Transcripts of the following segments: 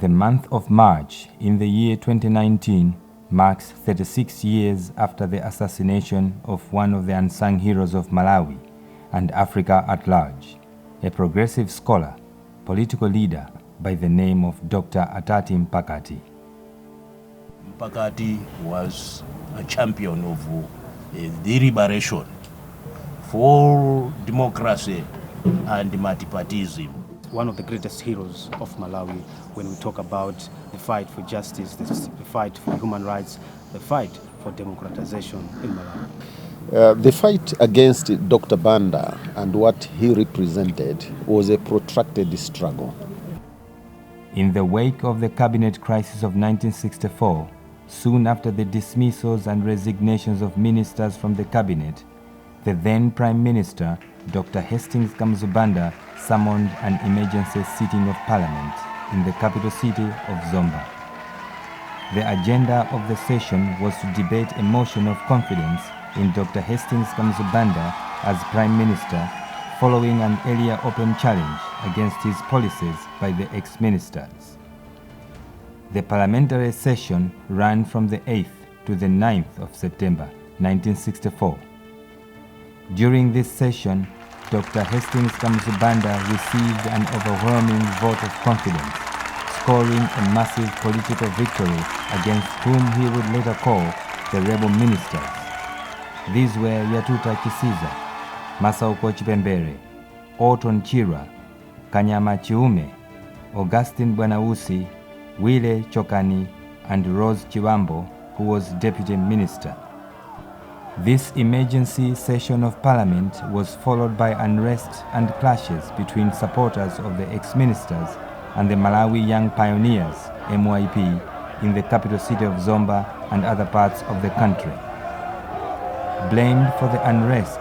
The month of March in the year 2019 marks 36 years after the assassination of one of the unsung heroes of Malawi and Africa at large, a progressive scholar, political leader by the name of Dr. Attati Mpakati. Mpakati was a champion of the liberation for democracy and multipartyism. One of the greatest heroes of Malawi when we talk about the fight for justice, the fight for human rights, the fight for democratization in Malawi. The fight against Dr. Banda and what he represented was a protracted struggle. In the wake of the cabinet crisis of 1964, soon after the dismissals and resignations of ministers from the cabinet, the then Prime Minister, Dr. Hastings Kamuzu Banda, summoned an emergency sitting of Parliament in the capital city of Zomba. The agenda of the session was to debate a motion of confidence in Dr. Hastings Kamuzu Banda as Prime Minister, following an earlier open challenge against his policies by the ex-ministers. The parliamentary session ran from the 8th to the 9th of September 1964. During this session, Dr. Hastings Kamuzu Banda received an overwhelming vote of confidence, scoring a massive political victory against whom he would later call the rebel ministers. These were Yatuta Kisiza, Masauko Chipembere, Orton Chira, Kanyama Chiume, Augustine Bwanausi, Wile Chokani, and Rose Chiwambo, who was deputy minister. This emergency session of Parliament was followed by unrest and clashes between supporters of the ex-ministers and the Malawi Young Pioneers, MYP, in the capital city of Zomba and other parts of the country. Blamed for the unrest,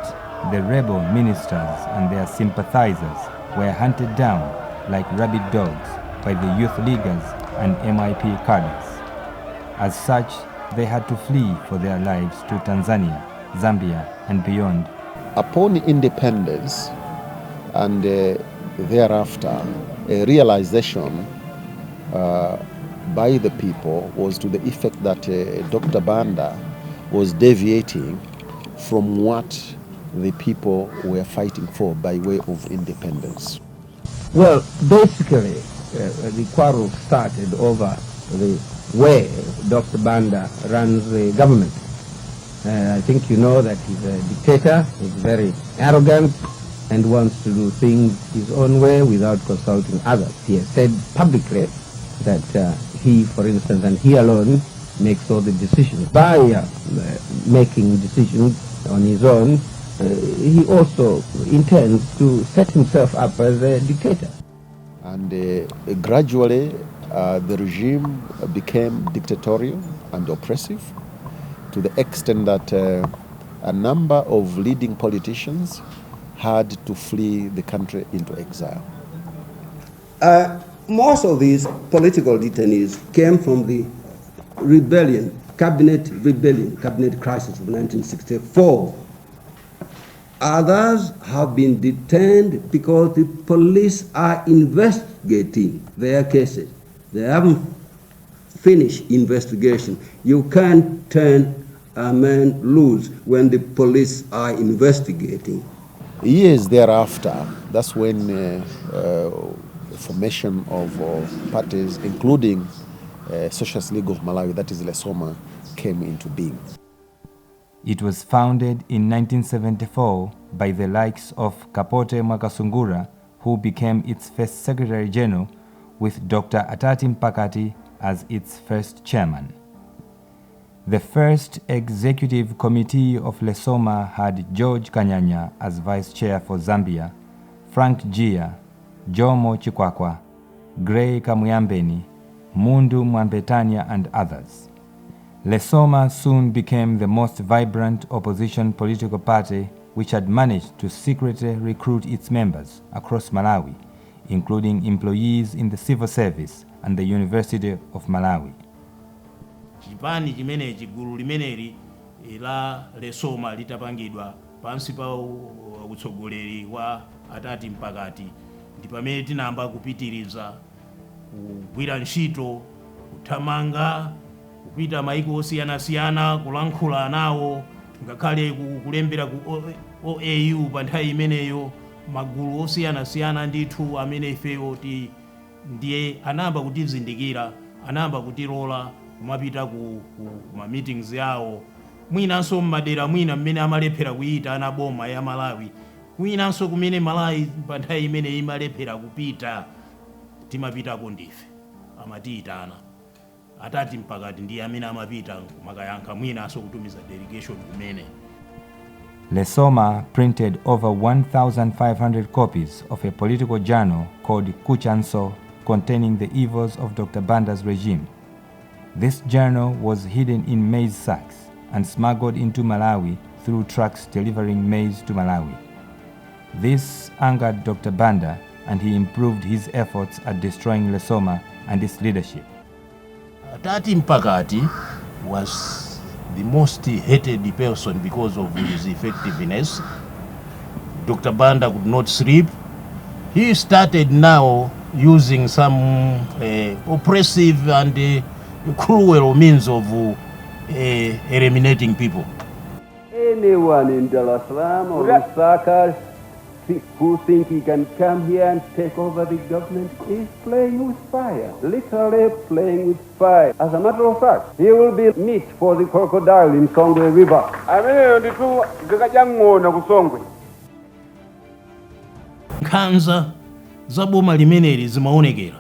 the rebel ministers and their sympathizers were hunted down like rabid dogs by the youth leaguers and MYP cadres. As such, they had to flee for their lives to Tanzania, Zambia, and beyond. Upon independence and thereafter, a realization by the people was to the effect that Dr. Banda was deviating from what the people were fighting for by way of independence. Well, basically, the quarrel started over the way Dr. Banda runs the government. I think you know that he's a dictator, he's very arrogant, and wants to do things his own way without consulting others. He has said publicly that he, for instance, and he alone, makes all the decisions. By making decisions on his own, he also intends to set himself up as a dictator. And gradually, the regime became dictatorial and oppressive to the extent that a number of leading politicians had to flee the country into exile. Most of these political detainees came from the cabinet crisis of 1964. Others have been detained because the police are investigating their cases. They haven't finished investigation. You can't turn a man loose when the police are investigating. Years thereafter, that's when the formation of parties, including Socialist League of Malawi, that is Lesoma, came into being. It was founded in 1974 by the likes of Kapote Mwakasungura, who became its first Secretary General, with Dr. Attati Mpakati as its first chairman. The first executive committee of Lesoma had George Kanyanya as vice chair for Zambia, Frank Gia, Jomo Chikwakwa, Gray Kamuyambeni, Mundu Mwambetania, and others. Lesoma soon became the most vibrant opposition political party, which had managed to secretly recruit its members across Malawi, including employees in the civil service and the University of Malawi. Chipani chimene chigulu limeneli la Lesoma litapangidwa pansi pa utsogoleri wa Attati Mpakati ndi pamene tinayamba kupitiriza kugwira ntchito, kuthamanga, kupita maiko osiyanasiyana, kulankhula nawo, ngakhale kulembera ku OAU pa nthawi imeneyo, magulu osiyanasiyana ndithu amene ifeyo ndiye anayamba kutizindikira, anayamba kutilola kumapita ku ma meetings yawo, mwinanso m'madera mwina mmene amalephera kuyita ana boma ya Malawi, mwinanso kumene Malawi pa nthawi imene imalephera kupita, timapitako ndife, amatiyitana. Attati Mpakati ndiye amene amapita kumakayankha, mwinanso kutumiza delegation kumene. Lesoma printed over 1,500 copies of a political journal called Kuchanso, containing the evils of Dr. Banda's regime. This journal was hidden in maize sacks and smuggled into Malawi through trucks delivering maize to Malawi. This angered Dr. Banda, and he improved his efforts at destroying Lesoma and its leadership. Attati Mpakati was the most hated person because of his effectiveness. Dr. Banda could not sleep. He started now using some oppressive and cruel means of eliminating people. Anyone in Dar es Salaam or Lusaka who think he can come here and take over the government is playing with fire, literally playing with fire. As a matter of fact, he will be meat for the crocodile in Songwe River. Nkhanza za boma limeneli zimaonekera,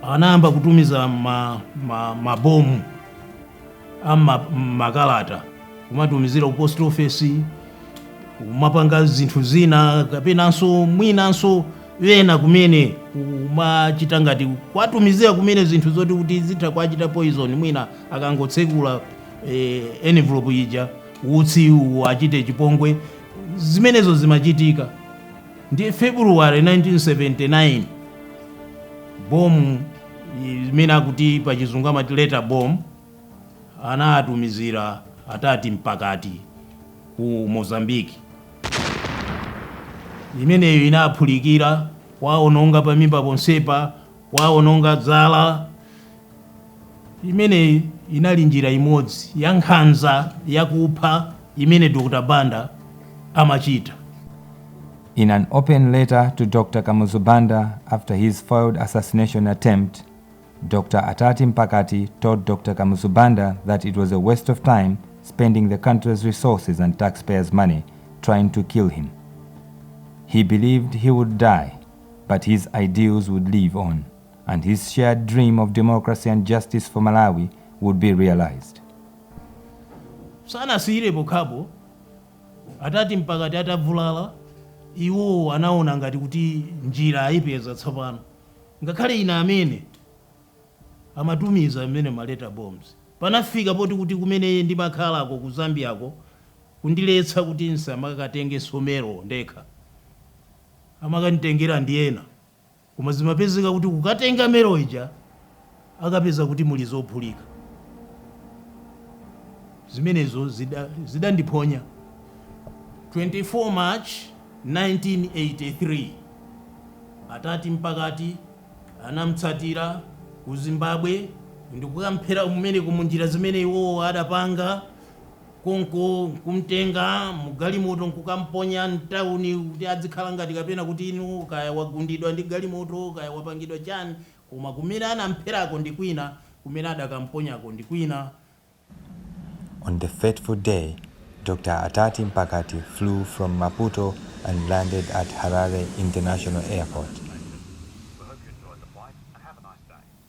anayamba kutumiza mabomu ama makalata kumatumizira ku post office, kumapanga zinthu zina, kapenanso mwinanso wena kumene kumachita ngati kwatumizira kumene zinthu zoti kuti zitha kwachita poison, mwina akangotsekula envelope ija utsi achite chipongwe. Zimenezo zimachitika. Ndi February 1979 bomu imene akuti pa chizungu amati letter bomb anatumizira Attati Mpakati ku Mozambique. Imeneyo inaphulikira, kwaononga pamimba ponsepa, kwaononga dzala. Imeneyi inali njira imodzi ya nkhanza yakupha imene Dr. Banda amachita. In an open letter to Dr. Kamuzu Banda after his failed assassination attempt, Dr. Attati Mpakati told Dr. Kamuzu Banda that it was a waste of time spending the country's resources and taxpayers' money trying to kill him. He believed he would die, but his ideals would live on, and his shared dream of democracy and justice for Malawi would be realized. Sana sire bokabo, Attati Mpakati atavulala, iwo anaona ngati kuti njira ayipeza tsopano. Ngakhale ina amene amatumiza amene maleta bombs. Panafika poti kuti kumene ndimakhalako ku Zambiako kundiletsa kuti nsamakatenge somero ndekha. Amakanditengera ndiyena. Koma zimapezeka kuti kukatenga mero ija akapeza kuti muli zophulika. Zimenezo zidandiponya. 24 March 1983 Attati Mpakati anamtsatira ku Zimbabwe ndikukamphera umene kumunjira zimene iwo adapanga konko kumtenga mugalimoto nkukamponya mtauni kuti adzikhala ngati kapena kuti inu kaya wagundidwa ndi galimoto kaya wapangidwa chani, koma kumene anampherako ndi kwina, kumene adakamponyako ndi kwina. On the fateful day, Dr. Attati Mpakati flew from Maputo and landed at Harare International Airport.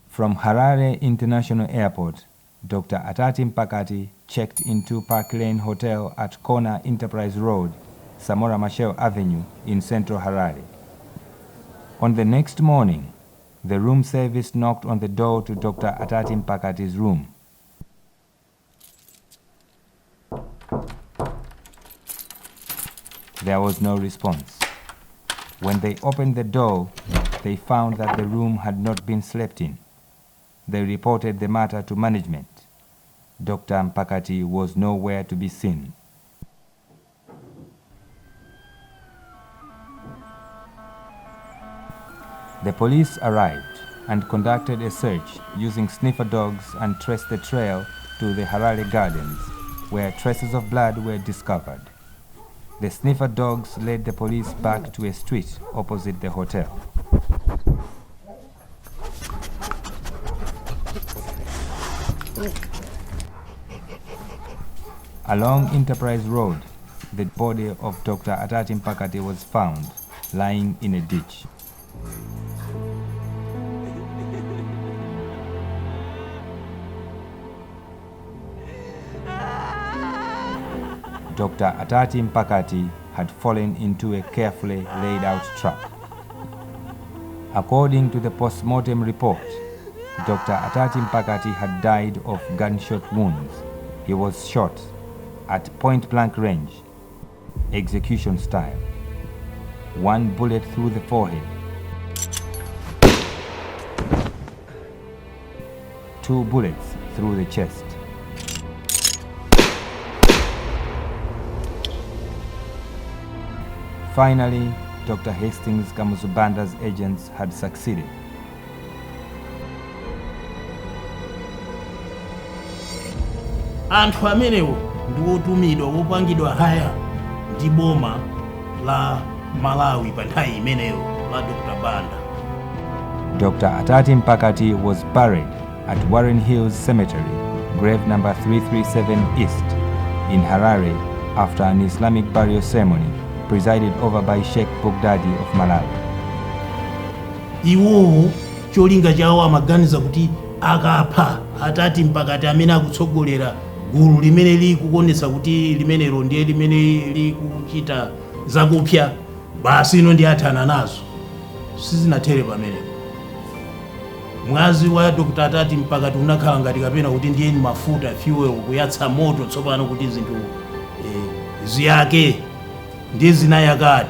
From Harare International Airport, Dr. Attati Mpakati checked into Park Lane Hotel at Corner Enterprise Road, Samora Machel Avenue in central Harare. On the next morning, the room service knocked on the door to Dr. Attati Mpakati's room. There was no response. When they opened the door, they found that the room had not been slept in. They reported the matter to management. Dr. Mpakati was nowhere to be seen. The police arrived and conducted a search using sniffer dogs and traced the trail to the Harare Gardens, where traces of blood were discovered. The sniffer dogs led the police back to a street opposite the hotel. Along Enterprise Road, the body of Dr. Attati Mpakati was found, lying in a ditch. Dr. Attati Mpakati had fallen into a carefully laid out trap. According to the post-mortem report, Dr. Attati Mpakati had died of gunshot wounds. He was shot at point-blank range, execution style. One bullet through the forehead, 2 bullets through the chest. Finally, Dr. Hastings Kamuzu Banda's agents had succeeded. Anthu amenewo ndi otumidwa opangidwa haya ndi boma la Malawi pa nthawi imeneyo la Dr. Banda. Dr. Attati Mpakati was buried at Warren Hills Cemetery, grave number 337 East, in Harare after an Islamic burial ceremony presided over by Sheikh Bogdadi of Malawi. Iwowo cholinga chawo amaganiza kuti akapha Attati Mpakati amene akutsogolera gulu limene likuonetsa kuti limenelo ndiye limene likuchita zakupya, basi ino ndi athana nazo. Sizinatere pamenepo. Mwazi wa Dr. Attati Mpakati unakhala ngati kapena kuti ndiye mafuta fuel kuyatsa moto tsopano kuti zinthu ziyake ndi zinayakadi.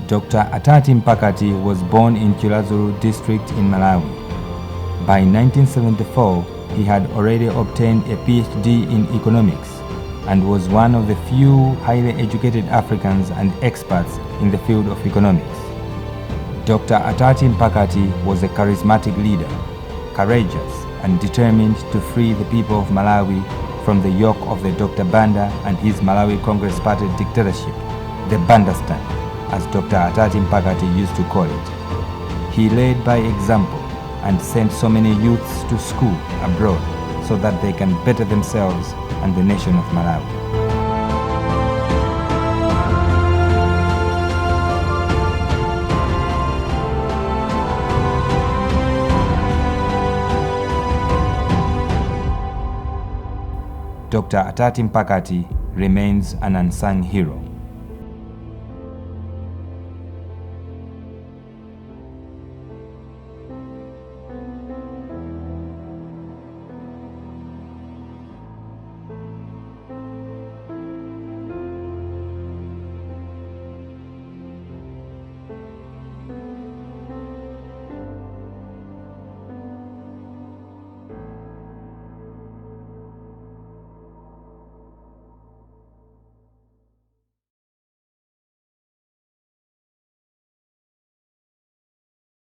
Dr. Attati Mpakati was born in Chilazuru district in Malawi. By 1974, he had already obtained a PhD in economics and was one of the few highly educated Africans and experts in the field of economics. Dr. Attati Mpakati was a charismatic leader, courageous and determined to free the people of Malawi from the yoke of the Dr. Banda and his Malawi Congress Party dictatorship, the Bandastan, as Dr. Attati Mpakati used to call it. He led by example and sent so many youths to school abroad so that they can better themselves and the nation of Malawi. Dr. Attati Mpakati remains an unsung hero.